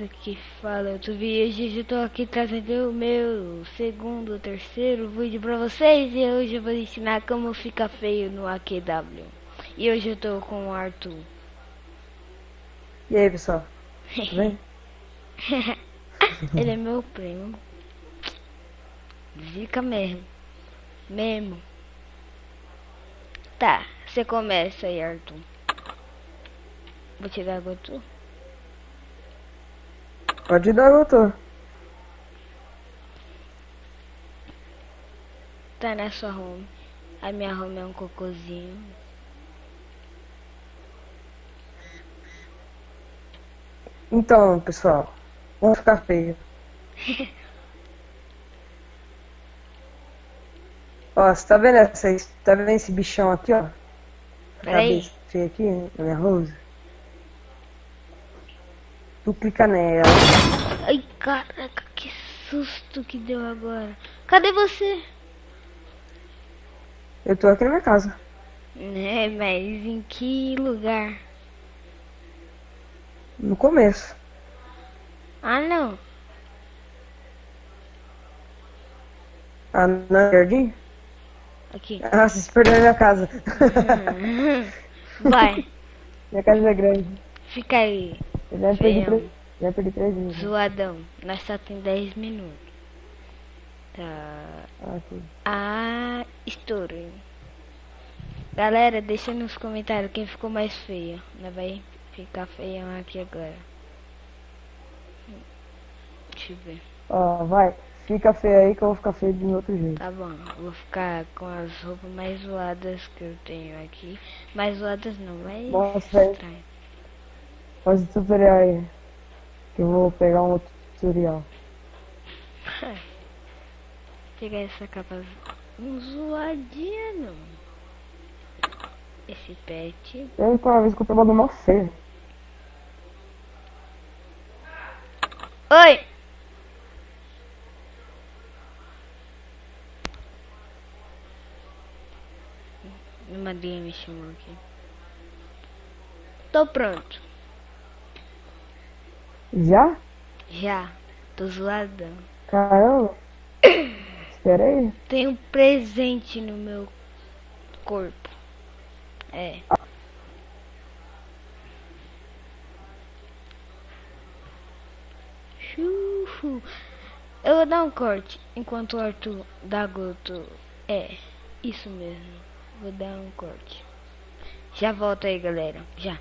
beleza? Que fala, tu vi hoje eu tô aqui trazendo o meu segundo, terceiro vídeo pra vocês e hoje eu vou ensinar como fica feio no AQW. E hoje eu tô com o Arthur. E aí, pessoal? Tudo bem? Ele é meu primo. Zica mesmo. Mesmo. Tá, você começa aí, Arthur. Vou te dar Gotu. Pode dar, doutor. Tá na sua home. A minha home é um cocôzinho. Então, pessoal, vamos ficar feio. Ó, você tá vendo esse bichão aqui, ó? A Peraí. cabeça feia aqui, na minha rosa? Tu clica nela. Ai, caraca, que susto que deu agora. Cadê você? Eu tô aqui na minha casa. Né, mas em que lugar? No começo. Ah, não. Ah, na jardim? Aqui. Ah, você se perdeu na minha casa. Vai, Minha casa é grande. fica aí. Eu Feião. já perdi 3 minutos. Zoadão. Nós só tem 10 minutos. Tá. Ah, aqui. Ah, estourou. Galera, deixa nos comentários quem ficou mais feio. Nós vai ficar feião aqui agora. Deixa eu ver. Ó, vai. Fica feio aí que eu vou ficar feio de outro jeito. Tá bom, eu vou ficar com as roupas mais zoadas que eu tenho aqui. Mais zoadas não, mais Mostra aí. estranhas. Faz o tutorial aí. Que eu vou pegar um outro tutorial. Pegar essa capa zoadinha não. Esse pet. Eu uma vez que eu tô bagulho mó feio. Oi! Minha madrinha me chamou aqui. Tô pronto. Já? Já. Tô zoadão. Caramba. Espera aí. Tem um presente no meu corpo. É. Chuchu. Eu vou dar um corte enquanto o Arthur dá Goto. É, isso mesmo. Vou dar um corte. Já volto aí, galera. Já.